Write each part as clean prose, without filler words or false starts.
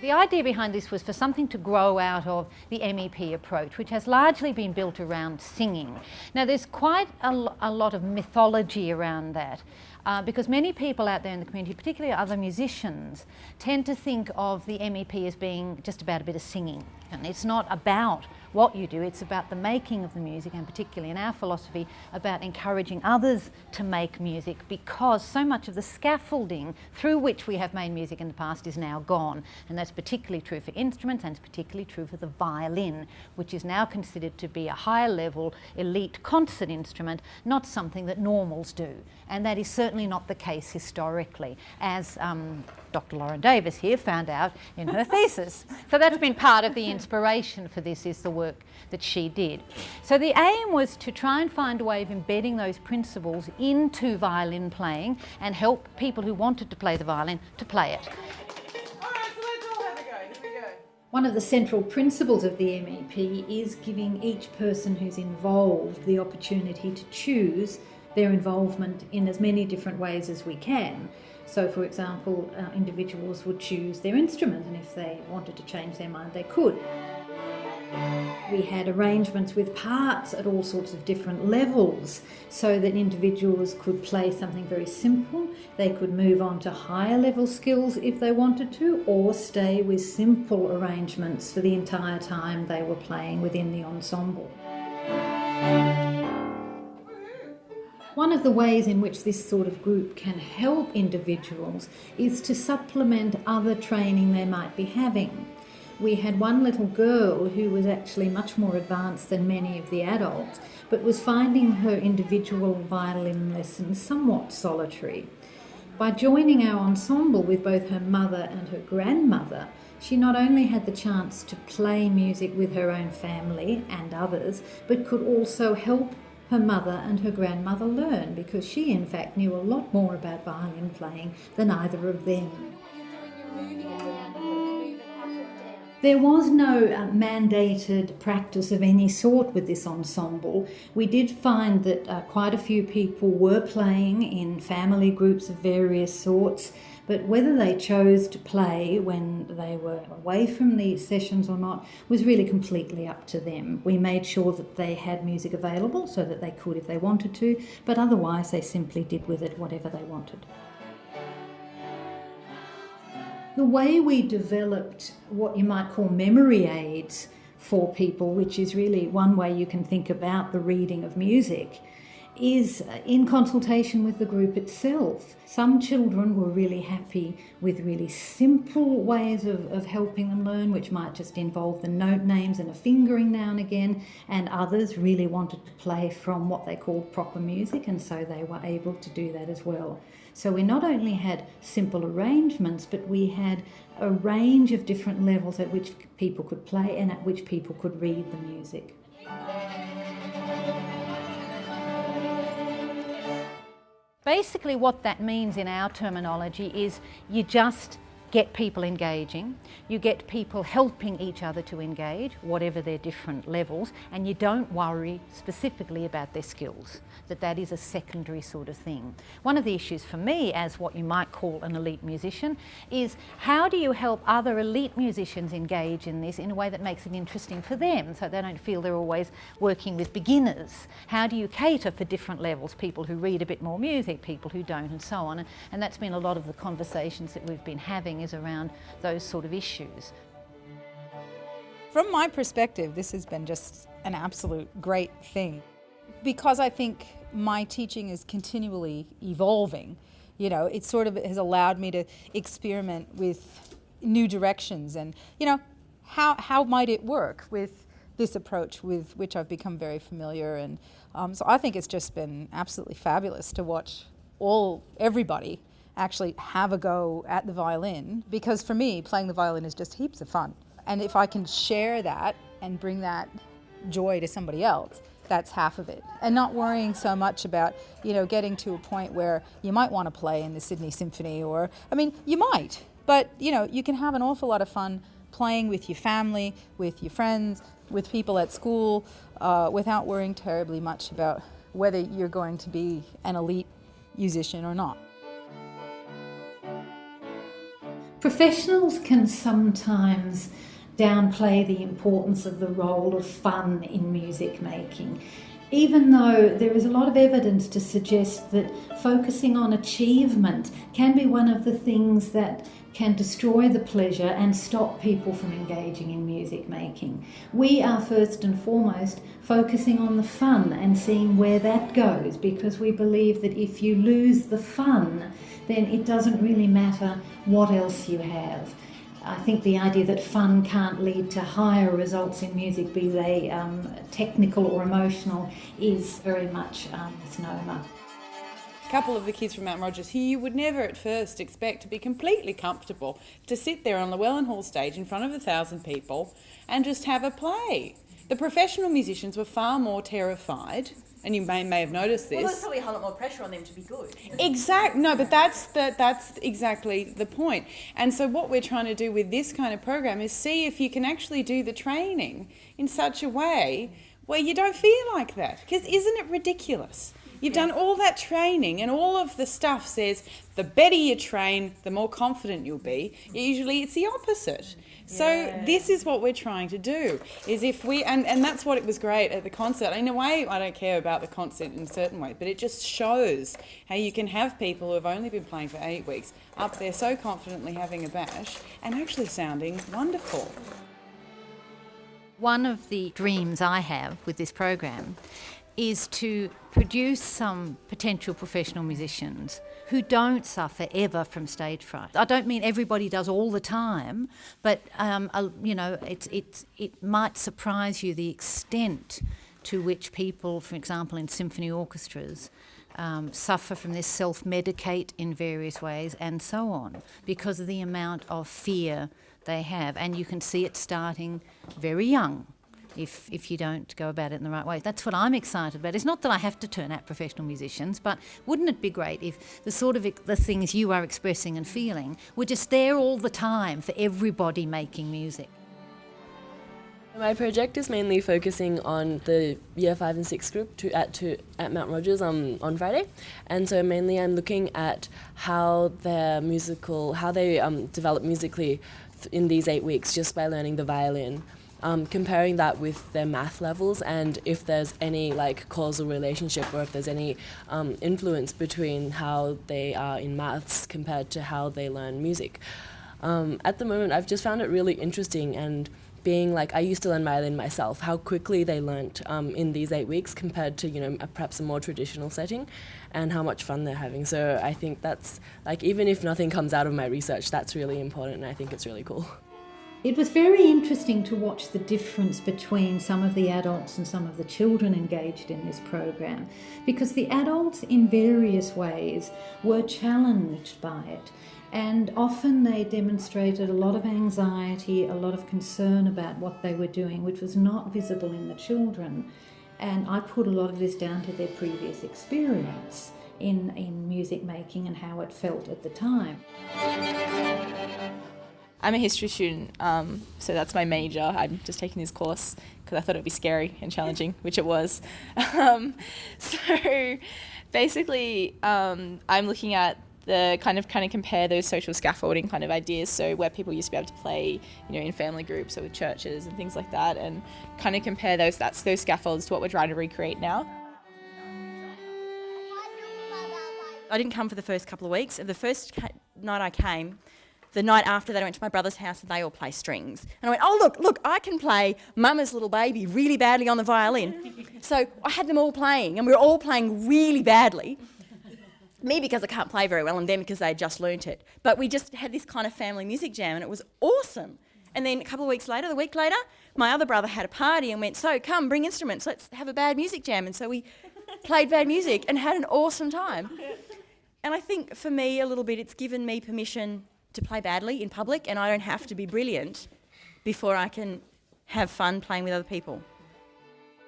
The idea behind this was for something to grow out of the MEP approach, which has largely been built around singing. Now there's quite a lot of mythology around that, because many people out there in the community, particularly other musicians, tend to think of the MEP as being just about a bit of singing. And it's not about what you do, it's about the making of the music, and particularly in our philosophy about encouraging others to make music, because so much of the scaffolding through which we have made music in the past is now gone. And that's particularly true for instruments, and it's particularly true for the violin, which is now considered to be a higher level elite concert instrument, not something that normals do. And that is certainly not the case historically, as Dr. Lauren Davis here found out in her thesis. So that's been part of the inspiration for this, is the work that she did. So the aim was to try and find a way of embedding those principles into violin playing and help people who wanted to play the violin to play it. All right, so let's all have a go. Here we go. One of the central principles of the MEP is giving each person who's involved the opportunity to choose their involvement in as many different ways as we can. So, for example, individuals would choose their instrument, and if they wanted to change their mind, they could. We had arrangements with parts at all sorts of different levels, so that individuals could play something very simple, they could move on to higher level skills if they wanted to, or stay with simple arrangements for the entire time they were playing within the ensemble. One of the ways in which this sort of group can help individuals is to supplement other training they might be having. We had one little girl who was actually much more advanced than many of the adults, but was finding her individual violin lessons somewhat solitary. By joining our ensemble with both her mother and her grandmother, she not only had the chance to play music with her own family and others, but could also help her mother and her grandmother learn, because she in fact knew a lot more about violin playing than either of them. There was no mandated practice of any sort with this ensemble. We did find that quite a few people were playing in family groups of various sorts, but whether they chose to play when they were away from the sessions or not was really completely up to them. We made sure that they had music available so that they could if they wanted to, but otherwise they simply did with it whatever they wanted. The way we developed what you might call memory aids for people, which is really one way you can think about the reading of music, is in consultation with the group itself. Some children were really happy with really simple ways of helping them learn, which might just involve the note names and a fingering now and again, and others really wanted to play from what they called proper music, and so they were able to do that as well. So we not only had simple arrangements, but we had a range of different levels at which people could play and at which people could read the music. Basically what that means in our terminology is you just get people engaging, you get people helping each other to engage, whatever their different levels, and you don't worry specifically about their skills, that is a secondary sort of thing. One of the issues for me as what you might call an elite musician is how do you help other elite musicians engage in this in a way that makes it interesting for them, so they don't feel they're always working with beginners? How do you cater for different levels, people who read a bit more music, people who don't, and so on? And that's been a lot of the conversations that we've been having is around those sort of issues. From my perspective, this has been just an absolute great thing, because I think my teaching is continually evolving. You know, it sort of has allowed me to experiment with new directions, and how might it work with this approach with which I've become very familiar. And so I think it's just been absolutely fabulous to watch everybody actually have a go at the violin, because for me, playing the violin is just heaps of fun. And if I can share that and bring that joy to somebody else, that's half of it. And not worrying so much about, getting to a point where you might want to play in the Sydney Symphony, or, you might, but, you can have an awful lot of fun playing with your family, with your friends, with people at school, without worrying terribly much about whether you're going to be an elite musician or not. Professionals can sometimes downplay the importance of the role of fun in music making, even though there is a lot of evidence to suggest that focusing on achievement can be one of the things that can destroy the pleasure and stop people from engaging in music making. We are first and foremost focusing on the fun and seeing where that goes, because we believe that if you lose the fun, then it doesn't really matter what else you have. I think the idea that fun can't lead to higher results in music, be they technical or emotional, is very much a misnomer. A couple of the kids from Mount Rogers who you would never at first expect to be completely comfortable to sit there on Llewellyn Hall stage in front of 1,000 people and just have a play. The professional musicians were far more terrified, and you may have noticed this. Well, there's probably a whole lot more pressure on them to be good. No, but that's exactly the point. And so what we're trying to do with this kind of program is see if you can actually do the training in such a way where you don't feel like that. Because isn't it ridiculous? You've done all that training, and all of the stuff says the better you train, the more confident you'll be. Usually it's the opposite. So this is what we're trying to do, is if we, and that's what it was great at the concert. In a way, I don't care about the concert in a certain way, but it just shows how you can have people who have only been playing for 8 weeks up there so confidently having a bash and actually sounding wonderful. One of the dreams I have with this program is to produce some potential professional musicians who don't suffer ever from stage fright. I don't mean everybody does all the time, but it might surprise you the extent to which people, for example, in symphony orchestras, suffer from this, self-medicate in various ways and so on, because of the amount of fear they have. And you can see it starting very young if you don't go about it in the right way. That's what I'm excited about. It's not that I have to turn out professional musicians, but wouldn't it be great if the things you are expressing and feeling were just there all the time for everybody making music? My project is mainly focusing on the Year 5 and 6 group at Mount Rogers on Friday, and so mainly I'm looking at how they develop musically in these 8 weeks just by learning the violin. Comparing that with their math levels, and if there's any causal relationship, or if there's any influence between how they are in maths compared to how they learn music. At the moment, I've just found it really interesting, and being I used to learn violin myself, how quickly they learnt in these 8 weeks compared to perhaps a more traditional setting, and how much fun they're having. So I think that's even if nothing comes out of my research, that's really important, and I think it's really cool. It was very interesting to watch the difference between some of the adults and some of the children engaged in this program, because the adults in various ways were challenged by it, and often they demonstrated a lot of anxiety, a lot of concern about what they were doing, which was not visible in the children. And I put a lot of this down to their previous experience in music making and how it felt at the time. I'm a history student, so that's my major. I'm just taking this course because I thought it would be scary and challenging, which it was. So basically, I'm looking at the kind of compare those social scaffolding kind of ideas, so where people used to be able to play, in family groups or with churches and things like that, and kind of compare those scaffolds to what we're trying to recreate now. I didn't come for the first couple of weeks. The first night I came, the night after that I went to my brother's house and they all play strings. And I went, oh, look, I can play Mama's Little Baby really badly on the violin. So I had them all playing, and we were all playing really badly. Me because I can't play very well, and them because they had just learnt it. But we just had this kind of family music jam, and it was awesome. And then the week later, my other brother had a party and went, so come, bring instruments, let's have a bad music jam. And so we played bad music and had an awesome time. And I think for me a little bit, it's given me permission to play badly in public, and I don't have to be brilliant before I can have fun playing with other people.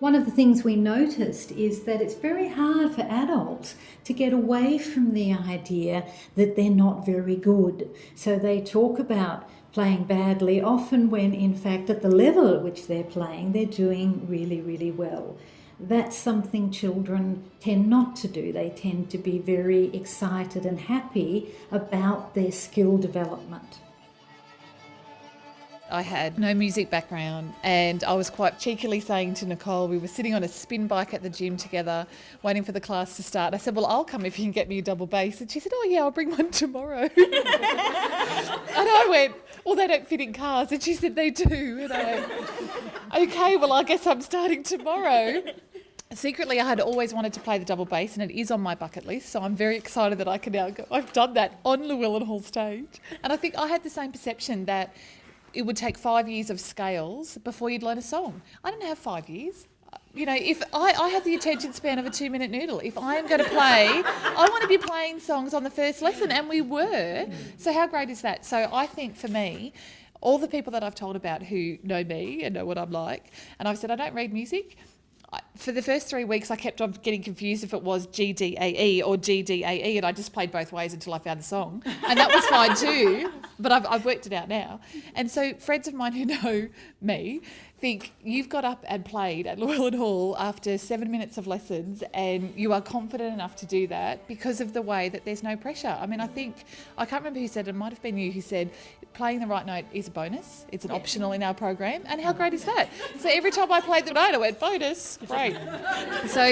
One of the things we noticed is that it's very hard for adults to get away from the idea that they're not very good. So they talk about playing badly, often when in fact at the level at which they're playing, they're doing really, really well. That's something children tend not to do. They tend to be very excited and happy about their skill development. I had no music background, and I was quite cheekily saying to Nicole, we were sitting on a spin bike at the gym together waiting for the class to start. I said, well, I'll come if you can get me a double bass. And she said, oh yeah, I'll bring one tomorrow. And I went, well, they don't fit in cars. And she said, they do. And I went, okay, well, I guess I'm starting tomorrow. Secretly, I had always wanted to play the double bass, and it is on my bucket list, so I'm very excited that I can now go. I've done that on Llewellyn Hall stage. And I think I had the same perception that it would take 5 years of scales before you'd learn a song. I didn't have 5 years. You know, if I have the attention span of a 2-minute noodle. If I am going to play, I want to be playing songs on the first lesson, and we were. So how great is that? So I think for me, all the people that I've told about who know me and know what I'm like, and I've said I don't read music, for the first 3 weeks, I kept on getting confused if it was GDAE or GDAE, and I just played both ways until I found the song. And that was fine too, but I've worked it out now. And so friends of mine who know me think you've got up and played at Llewellyn Hall after 7 minutes of lessons, and you are confident enough to do that because of the way that there's no pressure. I mean, I can't remember who said it, might have been you who said playing the right note is a bonus. It's an optional in our program. And how great is that? So every time I played the note, I went, bonus, great. So,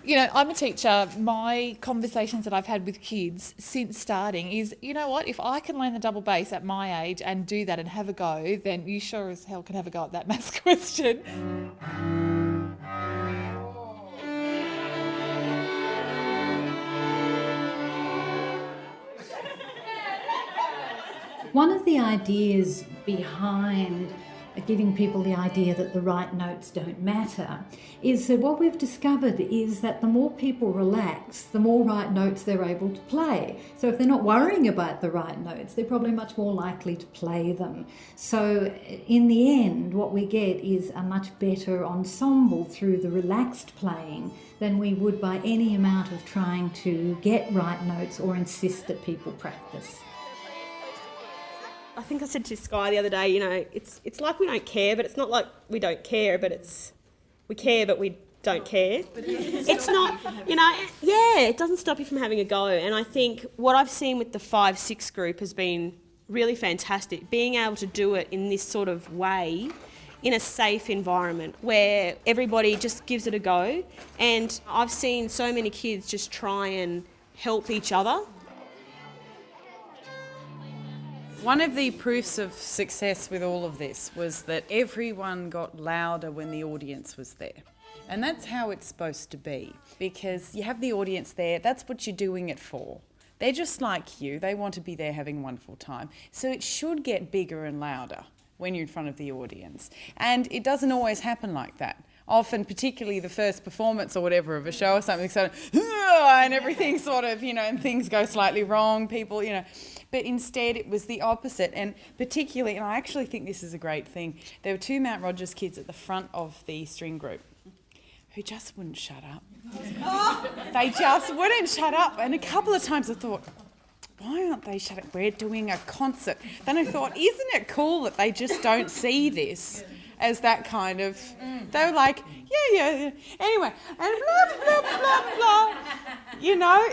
you know, I'm a teacher. My conversations that I've had with kids since starting is, you know what, if I can learn the double bass at my age and do that and have a go, then you sure as hell can have a go at that maths question. One of the ideas behind giving people the idea that the right notes don't matter is that what we've discovered is that the more people relax, the more right notes they're able to play. So if they're not worrying about the right notes, they're probably much more likely to play them. So in the end, what we get is a much better ensemble through the relaxed playing than we would by any amount of trying to get right notes or insist that people practice. I think I said to Sky the other day, you know, it's like we don't care, but it's not like we don't care, but it's we care, but we don't care. It's not, you know, yeah, it doesn't stop you from having a go. And I think what I've seen with the 5-6 group has been really fantastic, being able to do it in this sort of way, in a safe environment where everybody just gives it a go. And I've seen so many kids just try and help each other. One of the proofs of success with all of this was that everyone got louder when the audience was there. And that's how it's supposed to be, because you have the audience there, that's what you're doing it for. They're just like you, they want to be there having a wonderful time. So it should get bigger and louder when you're in front of the audience. And it doesn't always happen like that. Often, particularly the first performance or whatever of a show or something, sort of, and everything sort of, you know, and things go slightly wrong, people, you know. But instead it was the opposite, and particularly, and I actually think this is a great thing, there were 2 Mount Rogers kids at the front of the string group who just wouldn't shut up. They just wouldn't shut up, and a couple of times I thought, why aren't they shut up? We're doing a concert. Then I thought, isn't it cool that they just don't see this as that kind of, they were like, yeah. Anyway, and blah, blah, blah, blah, you know,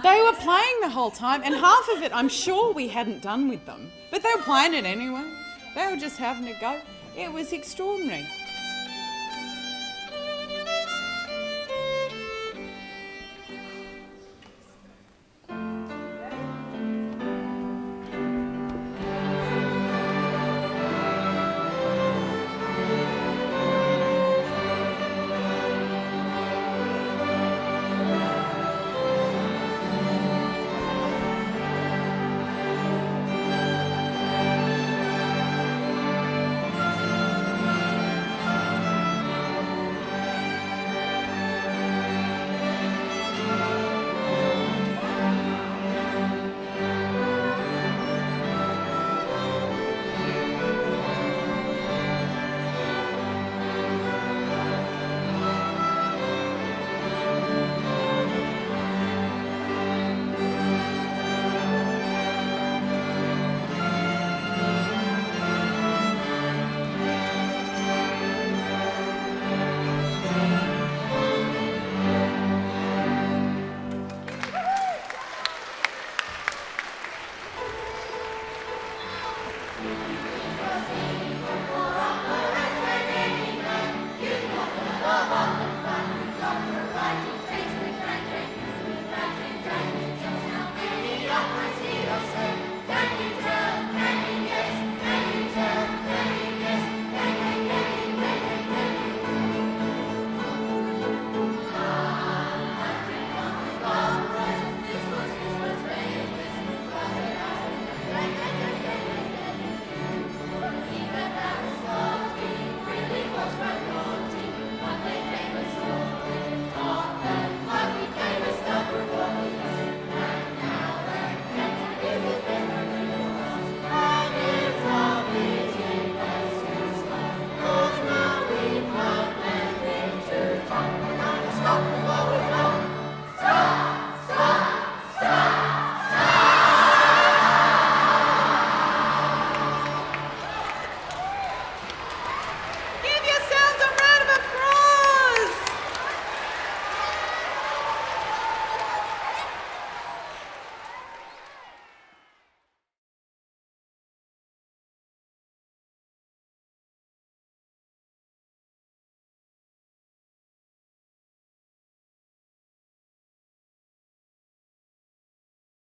they were playing the whole time, and half of it I'm sure we hadn't done with them, but they were playing it anyway. They were just having a go. It was extraordinary.